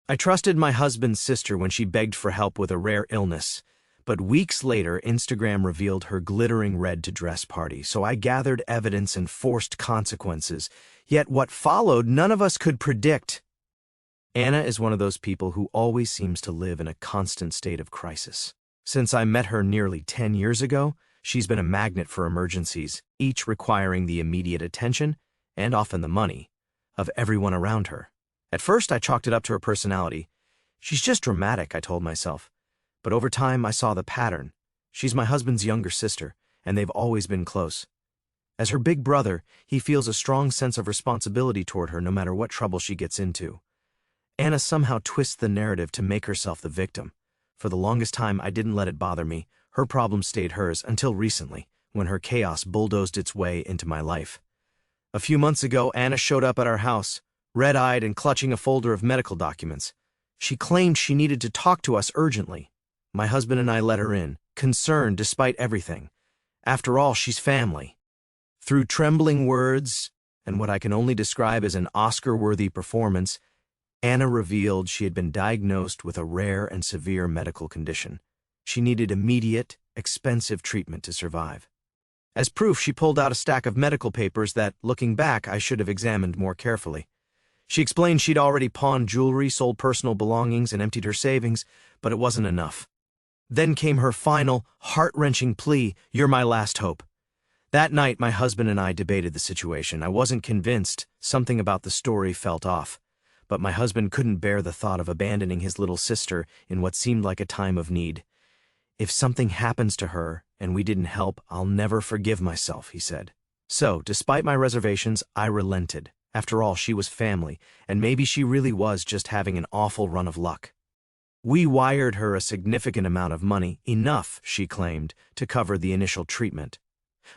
I trusted my husband's sister when she begged for help with a rare illness, but weeks later, Instagram revealed her glittering red-to-dress party, so I gathered evidence and forced consequences. Yet what followed, none of us could predict. Anna is one of those people who always seems to live in a constant state of crisis. Since I met her nearly 10 years ago, she's been a magnet for emergencies, each requiring the immediate attention, and often the money, of everyone around her. At first, I chalked it up to her personality. She's just dramatic, I told myself. But over time, I saw the pattern. She's my husband's younger sister, and they've always been close. As her big brother, he feels a strong sense of responsibility toward her no matter what trouble she gets into. Anna somehow twists the narrative to make herself the victim. For the longest time, I didn't let it bother me. Her problems stayed hers until recently, when her chaos bulldozed its way into my life. A few months ago, Anna showed up at our house, red-eyed and clutching a folder of medical documents. She claimed she needed to talk to us urgently. My husband and I let her in, concerned despite everything. After all, she's family. Through trembling words and what I can only describe as an Oscar-worthy performance, Anna revealed she had been diagnosed with a rare and severe medical condition. She needed immediate, expensive treatment to survive. As proof, she pulled out a stack of medical papers that, looking back, I should have examined more carefully. She explained she'd already pawned jewelry, sold personal belongings, and emptied her savings, but it wasn't enough. Then came her final, heart-wrenching plea, "You're my last hope." That night, my husband and I debated the situation. I wasn't convinced. Something about the story felt off. But my husband couldn't bear the thought of abandoning his little sister in what seemed like a time of need. "If something happens to her, and we didn't help, I'll never forgive myself," he said. So, despite my reservations, I relented. After all, she was family, and maybe she really was just having an awful run of luck. We wired her a significant amount of money, enough, she claimed, to cover the initial treatment.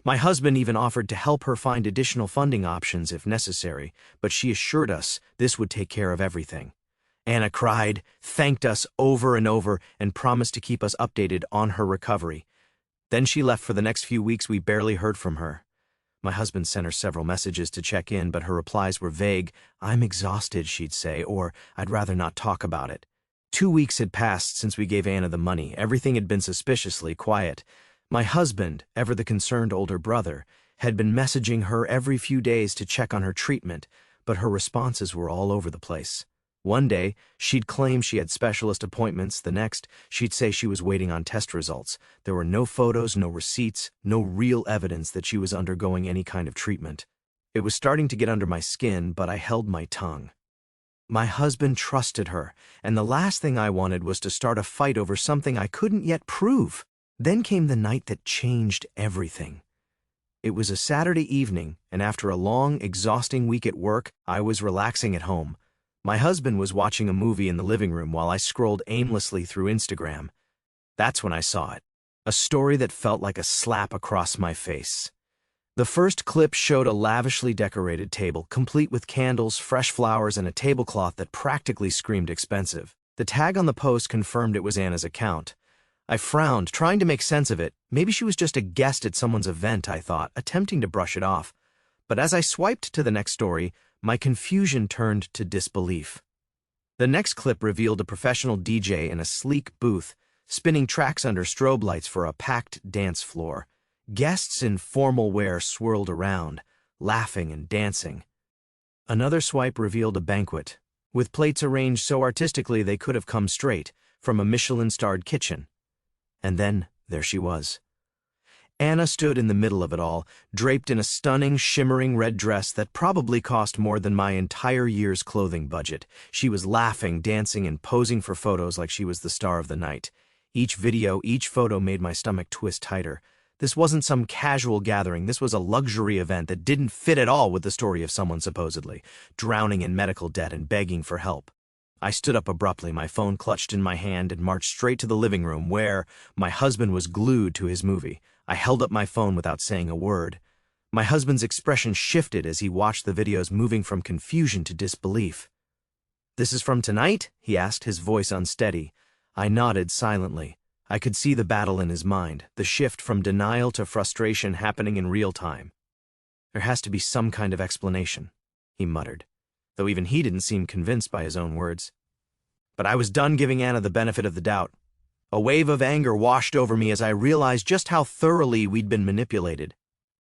My husband even offered to help her find additional funding options if necessary, but she assured us this would take care of everything. Anna cried, thanked us over and over, and promised to keep us updated on her recovery. Then she left. For the next few weeks. We barely heard from her. My husband sent her several messages to check in, but her replies were vague. "I'm exhausted," she'd say, or "I'd rather not talk about it." 2 weeks had passed since we gave Anna the money. Everything had been suspiciously quiet. My husband, ever the concerned older brother, had been messaging her every few days to check on her treatment, but her responses were all over the place. One day, she'd claim she had specialist appointments. The next, she'd say she was waiting on test results. There were no photos, no receipts, no real evidence that she was undergoing any kind of treatment. It was starting to get under my skin, but I held my tongue. My husband trusted her, and the last thing I wanted was to start a fight over something I couldn't yet prove. Then came the night that changed everything. It was a Saturday evening, and after a long, exhausting week at work, I was relaxing at home. My husband was watching a movie in the living room while I scrolled aimlessly through Instagram. That's when I saw it. A story that felt like a slap across my face. The first clip showed a lavishly decorated table, complete with candles, fresh flowers, and a tablecloth that practically screamed expensive. The tag on the post confirmed it was Anna's account. I frowned, trying to make sense of it. Maybe she was just a guest at someone's event, I thought, attempting to brush it off. But as I swiped to the next story, my confusion turned to disbelief. The next clip revealed a professional DJ in a sleek booth, spinning tracks under strobe lights for a packed dance floor. Guests in formal wear swirled around, laughing and dancing. Another swipe revealed a banquet, with plates arranged so artistically they could have come straight from a Michelin-starred kitchen. And then there she was. Anna stood in the middle of it all, draped in a stunning, shimmering red dress that probably cost more than my entire year's clothing budget. She was laughing, dancing, and posing for photos like she was the star of the night. Each video, each photo made my stomach twist tighter. This wasn't some casual gathering. This was a luxury event that didn't fit at all with the story of someone supposedly drowning in medical debt and begging for help. I stood up abruptly, my phone clutched in my hand, and marched straight to the living room where my husband was glued to his movie. I held up my phone without saying a word. My husband's expression shifted as he watched the videos, moving from confusion to disbelief. "This is from tonight?" he asked, his voice unsteady. I nodded silently. I could see the battle in his mind, the shift from denial to frustration happening in real time. "There has to be some kind of explanation," he muttered, though even he didn't seem convinced by his own words. But I was done giving Anna the benefit of the doubt. A wave of anger washed over me as I realized just how thoroughly we'd been manipulated.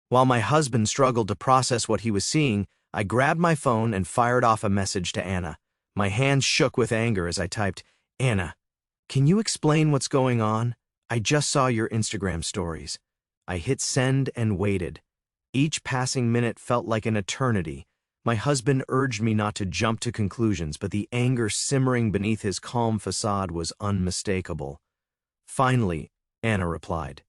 While my husband struggled to process what he was seeing, I grabbed my phone and fired off a message to Anna. My hands shook with anger as I typed, "Anna, can you explain what's going on? I just saw your Instagram stories." I hit send and waited. Each passing minute felt like an eternity. My husband urged me not to jump to conclusions, but the anger simmering beneath his calm facade was unmistakable. Finally, Anna replied.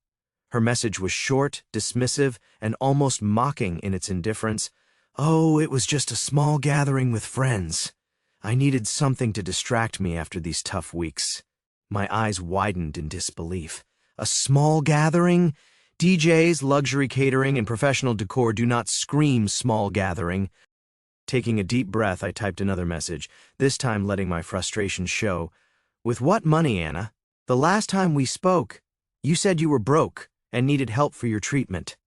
Her message was short, dismissive, and almost mocking in its indifference. "Oh, it was just a small gathering with friends. I needed something to distract me after these tough weeks." My eyes widened in disbelief. A small gathering? DJs, luxury catering, and professional decor do not scream small gathering. Taking a deep breath, I typed another message, this time letting my frustration show. "With what money, Anna? The last time we spoke, you said you were broke and needed help for your treatment."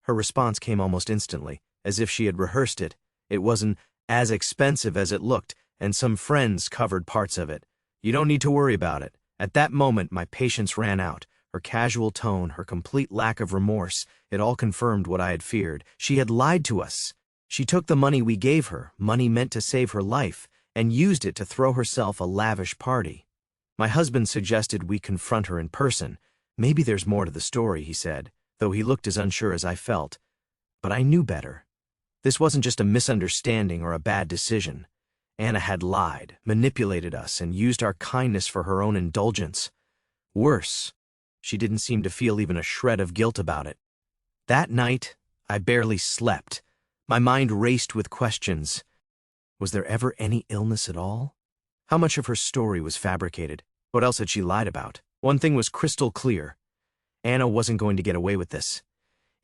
Her response came almost instantly, as if she had rehearsed it. It wasn't as expensive as it looked, and some friends covered parts of it. "You don't need to worry about it." At that moment, my patience ran out. Her casual tone, her complete lack of remorse, it all confirmed what I had feared. She had lied to us. She took the money we gave her, money meant to save her life, and used it to throw herself a lavish party. My husband suggested we confront her in person. "Maybe there's more to the story," he said, though he looked as unsure as I felt. But I knew better. This wasn't just a misunderstanding or a bad decision. Anna had lied, manipulated us, and used our kindness for her own indulgence. Worse, she didn't seem to feel even a shred of guilt about it. That night, I barely slept. My mind raced with questions. Was there ever any illness at all? How much of her story was fabricated? What else had she lied about? One thing was crystal clear. Anna wasn't going to get away with this.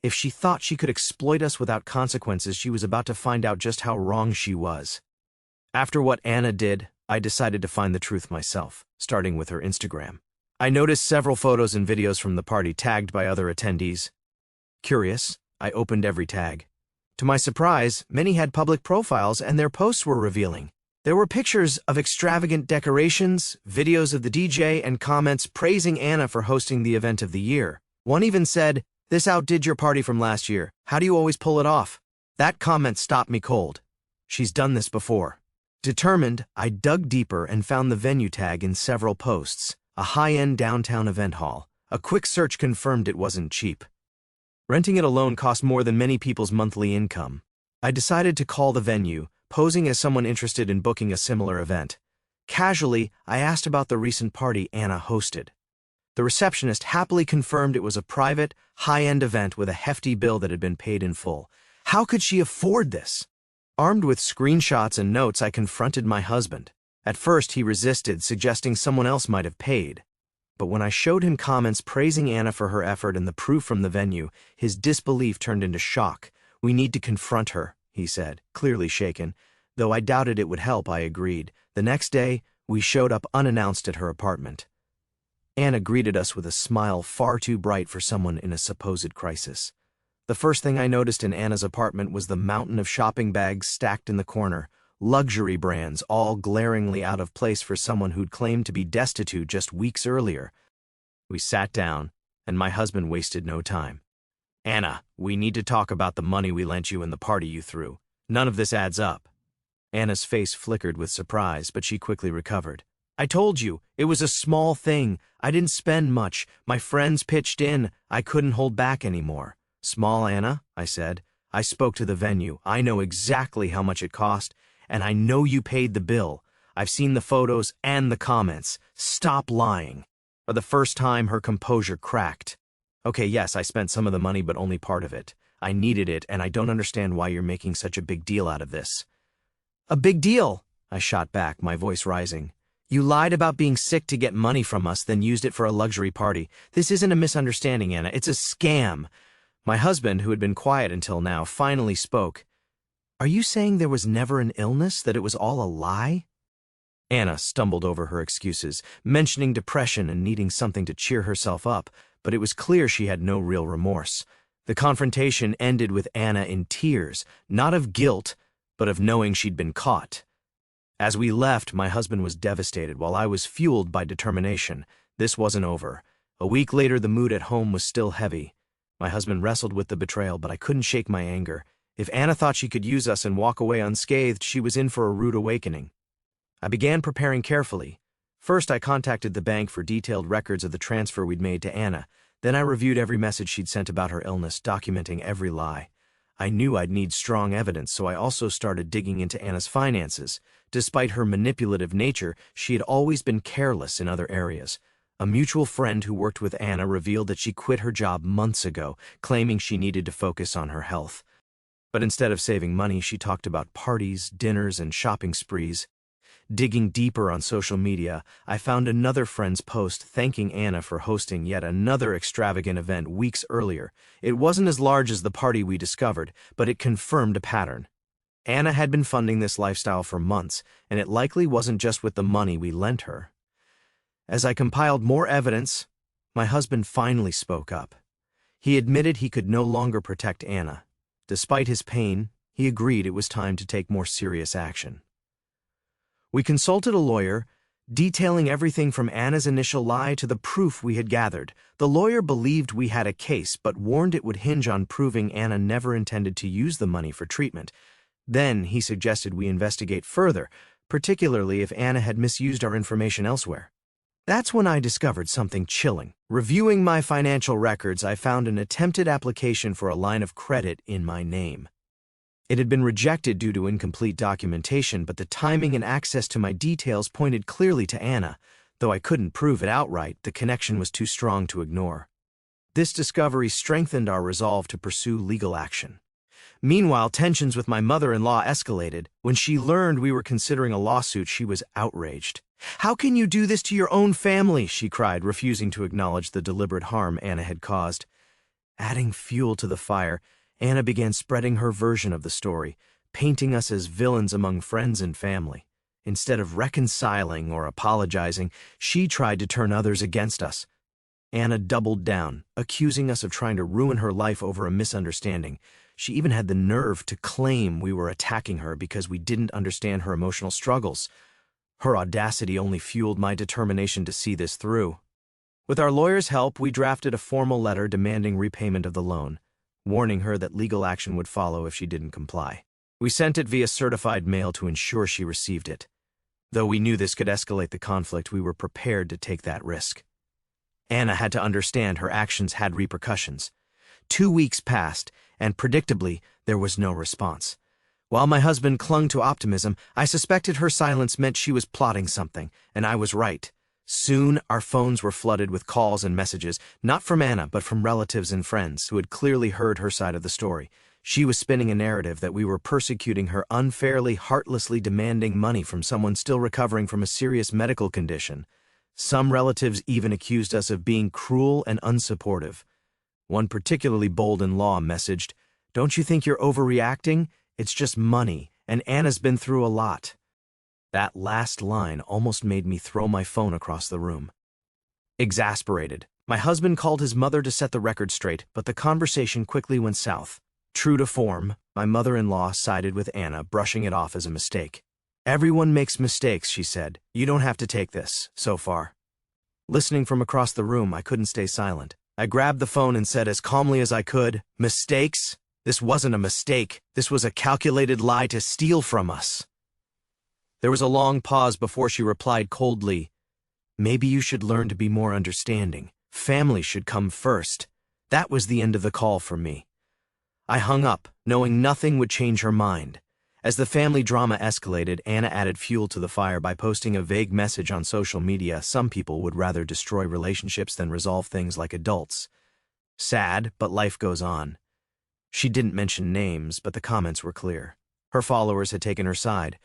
If she thought she could exploit us without consequences, she was about to find out just how wrong she was. After what Anna did, I decided to find the truth myself, starting with her Instagram. I noticed several photos and videos from the party tagged by other attendees. Curious, I opened every tag. To my surprise, many had public profiles and their posts were revealing. There were pictures of extravagant decorations, videos of the DJ, and comments praising Anna for hosting the event of the year. One even said, "This outdid your party from last year. How do you always pull it off?" That comment stopped me cold. She's done this before. Determined, I dug deeper and found the venue tag in several posts. A high-end downtown event hall. A quick search confirmed it wasn't cheap. Renting it alone cost more than many people's monthly income. I decided to call the venue, posing as someone interested in booking a similar event. Casually, I asked about the recent party Anna hosted. The receptionist happily confirmed it was a private, high-end event with a hefty bill that had been paid in full. How could she afford this? Armed with screenshots and notes, I confronted my husband. At first, he resisted, suggesting someone else might have paid. But when I showed him comments praising Anna for her effort and the proof from the venue, his disbelief turned into shock. "We need to confront her," he said, clearly shaken. Though I doubted it would help, I agreed. The next day, we showed up unannounced at her apartment. Anna greeted us with a smile far too bright for someone in a supposed crisis. The first thing I noticed in Anna's apartment was the mountain of shopping bags stacked in the corner, luxury brands all glaringly out of place for someone who'd claimed to be destitute just weeks earlier. We sat down, and my husband wasted no time. "Anna, we need to talk about the money we lent you and the party you threw. None of this adds up." Anna's face flickered with surprise, but she quickly recovered. "I told you, it was a small thing. I didn't spend much. My friends pitched in. I couldn't hold back anymore." "Small, Anna," I said. "I spoke to the venue. I know exactly how much it cost, and I know you paid the bill. I've seen the photos and the comments. Stop lying." For the first time, her composure cracked. "Okay, yes, I spent some of the money, but only part of it. I needed it, and I don't understand why you're making such a big deal out of this." "A big deal?" I shot back, my voice rising. "You lied about being sick to get money from us, then used it for a luxury party. This isn't a misunderstanding, Anna. It's a scam." My husband, who had been quiet until now, finally spoke. "Are you saying there was never an illness, that it was all a lie?" Anna stumbled over her excuses, mentioning depression and needing something to cheer herself up, but it was clear she had no real remorse. The confrontation ended with Anna in tears, not of guilt, but of knowing she'd been caught. As we left, my husband was devastated while I was fueled by determination. This wasn't over. A week later, the mood at home was still heavy. My husband wrestled with the betrayal, but I couldn't shake my anger. If Anna thought she could use us and walk away unscathed, she was in for a rude awakening. I began preparing carefully. First, I contacted the bank for detailed records of the transfer we'd made to Anna. Then I reviewed every message she'd sent about her illness, documenting every lie. I knew I'd need strong evidence, so I also started digging into Anna's finances. Despite her manipulative nature, she had always been careless in other areas. A mutual friend who worked with Anna revealed that she quit her job months ago, claiming she needed to focus on her health. But instead of saving money, she talked about parties, dinners, and shopping sprees. Digging deeper on social media, I found another friend's post thanking Anna for hosting yet another extravagant event weeks earlier. It wasn't as large as the party we discovered, but it confirmed a pattern. Anna had been funding this lifestyle for months, and it likely wasn't just with the money we lent her. As I compiled more evidence, my husband finally spoke up. He admitted he could no longer protect Anna. Despite his pain, he agreed it was time to take more serious action. We consulted a lawyer, detailing everything from Anna's initial lie to the proof we had gathered. The lawyer believed we had a case, but warned it would hinge on proving Anna never intended to use the money for treatment. Then he suggested we investigate further, particularly if Anna had misused our information elsewhere. That's when I discovered something chilling. Reviewing my financial records, I found an attempted application for a line of credit in my name. It had been rejected due to incomplete documentation, but the timing and access to my details pointed clearly to Anna. Though I couldn't prove it outright, the connection was too strong to ignore. This discovery strengthened our resolve to pursue legal action. Meanwhile, tensions with my mother-in-law escalated. When she learned we were considering a lawsuit, she was outraged. "How can you do this to your own family?" she cried, refusing to acknowledge the deliberate harm Anna had caused. Adding fuel to the fire, Anna began spreading her version of the story, painting us as villains among friends and family. Instead of reconciling or apologizing, she tried to turn others against us. Anna doubled down, accusing us of trying to ruin her life over a misunderstanding. She even had the nerve to claim we were attacking her because we didn't understand her emotional struggles. Her audacity only fueled my determination to see this through. With our lawyer's help, we drafted a formal letter demanding repayment of the loan, warning her that legal action would follow if she didn't comply. We sent it via certified mail to ensure she received it. Though we knew this could escalate the conflict, we were prepared to take that risk. Anna had to understand her actions had repercussions. 2 weeks passed, and predictably, there was no response. While my husband clung to optimism, I suspected her silence meant she was plotting something, and I was right. Soon, our phones were flooded with calls and messages, not from Anna, but from relatives and friends who had clearly heard her side of the story. She was spinning a narrative that we were persecuting her unfairly, heartlessly demanding money from someone still recovering from a serious medical condition. Some relatives even accused us of being cruel and unsupportive. One particularly bold in-law messaged, "Don't you think you're overreacting? It's just money, and Anna's been through a lot." That last line almost made me throw my phone across the room. Exasperated, my husband called his mother to set the record straight, but the conversation quickly went south. True to form, my mother-in-law sided with Anna, brushing it off as a mistake. "Everyone makes mistakes," she said. "You don't have to take this, so far." Listening from across the room, I couldn't stay silent. I grabbed the phone and said as calmly as I could, "Mistakes? This wasn't a mistake. This was a calculated lie to steal from us." There was a long pause before she replied coldly, "Maybe you should learn to be more understanding. Family should come first." That was the end of the call for me. I hung up, knowing nothing would change her mind. As the family drama escalated, Anna added fuel to the fire by posting a vague message on social media. Some people would rather destroy relationships than resolve things like adults. Sad, but life goes on. She didn't mention names, but the comments were clear. Her followers had taken her side.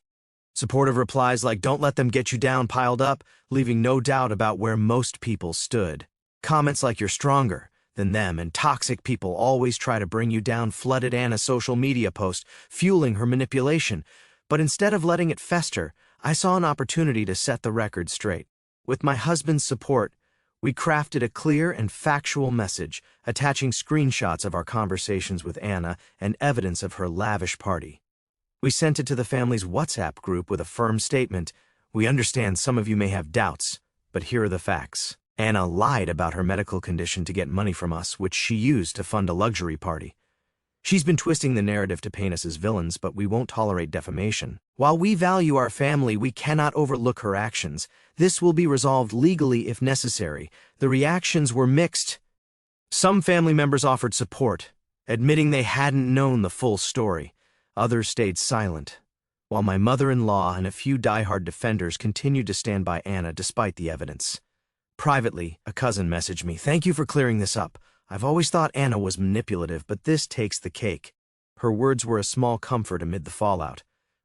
Supportive replies like "Don't let them get you down" piled up, leaving no doubt about where most people stood. Comments like "You're stronger than them" and "Toxic people always try to bring you down" flooded Anna's social media post, fueling her manipulation. But instead of letting it fester, I saw an opportunity to set the record straight. With my husband's support, we crafted a clear and factual message, attaching screenshots of our conversations with Anna and evidence of her lavish party. We sent it to the family's WhatsApp group with a firm statement. We understand some of you may have doubts, but here are the facts. Anna lied about her medical condition to get money from us, which she used to fund a luxury party. She's been twisting the narrative to paint us as villains, but we won't tolerate defamation. While we value our family, we cannot overlook her actions. This will be resolved legally if necessary. The reactions were mixed. Some family members offered support, admitting they hadn't known the full story. Others stayed silent, while my mother-in-law and a few die-hard defenders continued to stand by Anna despite the evidence. Privately, a cousin messaged me, "Thank you for clearing this up. I've always thought Anna was manipulative, but this takes the cake." Her words were a small comfort amid the fallout.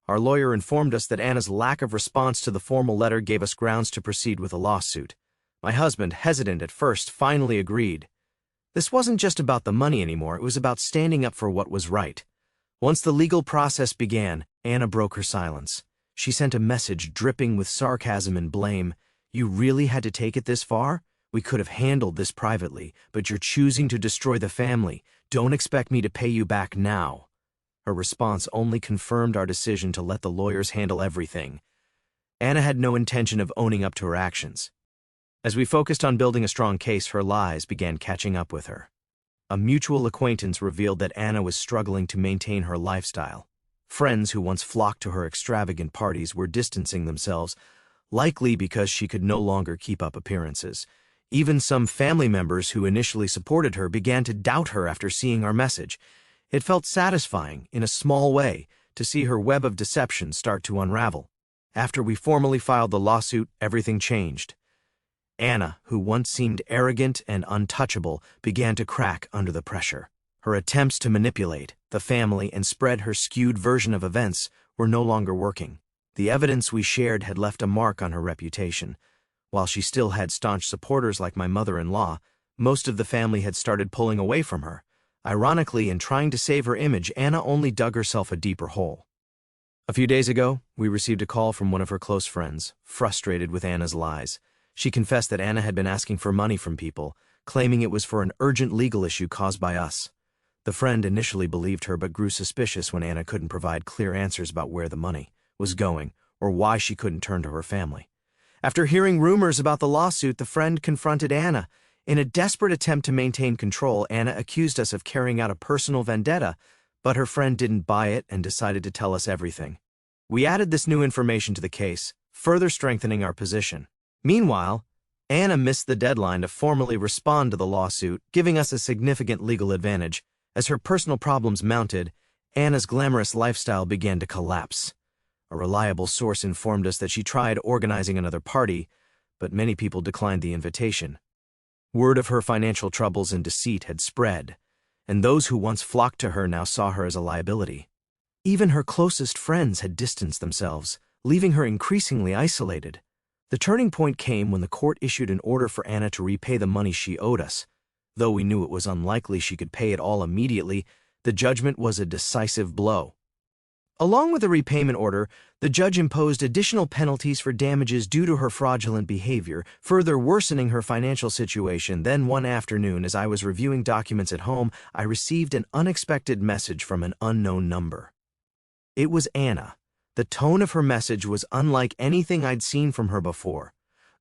Our lawyer informed us that Anna's lack of response to the formal letter gave us grounds to proceed with a lawsuit. My husband, hesitant at first, finally agreed. This wasn't just about the money anymore, it was about standing up for what was right. Once the legal process began, Anna broke her silence. She sent a message dripping with sarcasm and blame. "You really had to take it this far? We could have handled this privately, but you're choosing to destroy the family. Don't expect me to pay you back now." Her response only confirmed our decision to let the lawyers handle everything. Anna had no intention of owning up to her actions. As we focused on building a strong case, her lies began catching up with her. A mutual acquaintance revealed that Anna was struggling to maintain her lifestyle. Friends who once flocked to her extravagant parties were distancing themselves, likely because she could no longer keep up appearances. Even some family members who initially supported her began to doubt her after seeing our message. It felt satisfying, in a small way, to see her web of deception start to unravel. After we formally filed the lawsuit, everything changed. Anna, who once seemed arrogant and untouchable, began to crack under the pressure. Her attempts to manipulate the family and spread her skewed version of events were no longer working. The evidence we shared had left a mark on her reputation. While she still had staunch supporters like my mother-in-law, most of the family had started pulling away from her. Ironically, in trying to save her image, Anna only dug herself a deeper hole. A few days ago, we received a call from one of her close friends, frustrated with Anna's lies. She confessed that Anna had been asking for money from people, claiming it was for an urgent legal issue caused by us. The friend initially believed her but grew suspicious when Anna couldn't provide clear answers about where the money was going or why she couldn't turn to her family. After hearing rumors about the lawsuit, the friend confronted Anna. In a desperate attempt to maintain control, Anna accused us of carrying out a personal vendetta, but her friend didn't buy it and decided to tell us everything. We added this new information to the case, further strengthening our position. Meanwhile, Anna missed the deadline to formally respond to the lawsuit, giving us a significant legal advantage. As her personal problems mounted, Anna's glamorous lifestyle began to collapse. A reliable source informed us that she tried organizing another party, but many people declined the invitation. Word of her financial troubles and deceit had spread, and those who once flocked to her now saw her as a liability. Even her closest friends had distanced themselves, leaving her increasingly isolated. The turning point came when the court issued an order for Anna to repay the money she owed us. Though we knew it was unlikely she could pay it all immediately, the judgment was a decisive blow. Along with the repayment order, the judge imposed additional penalties for damages due to her fraudulent behavior, further worsening her financial situation. Then one afternoon, as I was reviewing documents at home, I received an unexpected message from an unknown number. It was Anna. The tone of her message was unlike anything I'd seen from her before.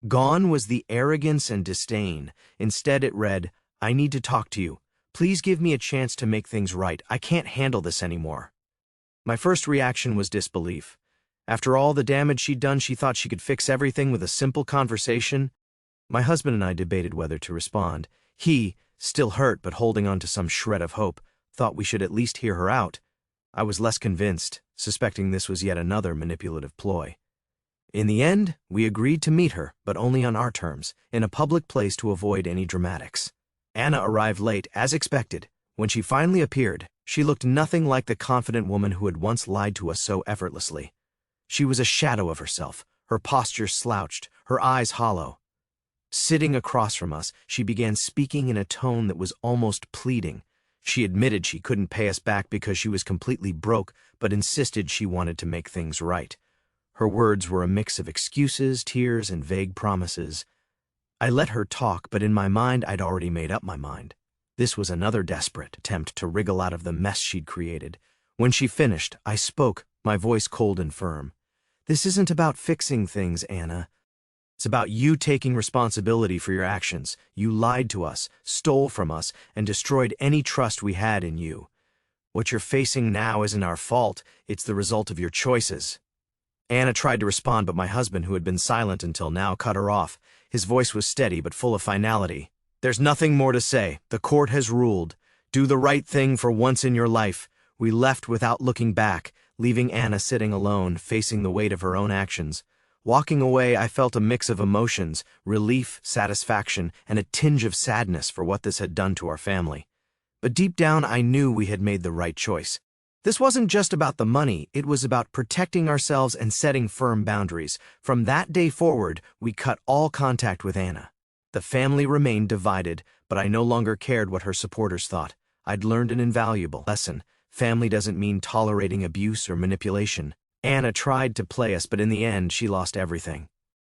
Gone was the arrogance and disdain. Instead it read, "I need to talk to you. Please give me a chance to make things right. I can't handle this anymore." My first reaction was disbelief. After all the damage she'd done, she thought she could fix everything with a simple conversation. My husband and I debated whether to respond. He, still hurt but holding on to some shred of hope, thought we should at least hear her out. I was less convinced, suspecting this was yet another manipulative ploy. In the end, we agreed to meet her, but only on our terms, in a public place to avoid any dramatics. Anna arrived late, as expected. When she finally appeared, she looked nothing like the confident woman who had once lied to us so effortlessly. She was a shadow of herself, her posture slouched, her eyes hollow. Sitting across from us, she began speaking in a tone that was almost pleading. She admitted she couldn't pay us back because she was completely broke, but insisted she wanted to make things right. Her words were a mix of excuses, tears, and vague promises. I let her talk, but in my mind I'd already made up my mind. This was another desperate attempt to wriggle out of the mess she'd created. When she finished, I spoke, my voice cold and firm. This isn't about fixing things, Anna. It's about you taking responsibility for your actions. You lied to us, stole from us, and destroyed any trust we had in you. What you're facing now isn't our fault, it's the result of your choices. Anna tried to respond, but my husband, who had been silent until now, cut her off. His voice was steady but full of finality. There's nothing more to say. The court has ruled. Do the right thing for once in your life. We left without looking back, leaving Anna sitting alone, facing the weight of her own actions. Walking away, I felt a mix of emotions, relief, satisfaction, and a tinge of sadness for what this had done to our family. But deep down, I knew we had made the right choice. This wasn't just about the money, it was about protecting ourselves and setting firm boundaries. From that day forward, we cut all contact with Anna. The family remained divided, but I no longer cared what her supporters thought. I'd learned an invaluable lesson. Family doesn't mean tolerating abuse or manipulation. Anna tried to play us, but in the end, she lost everything.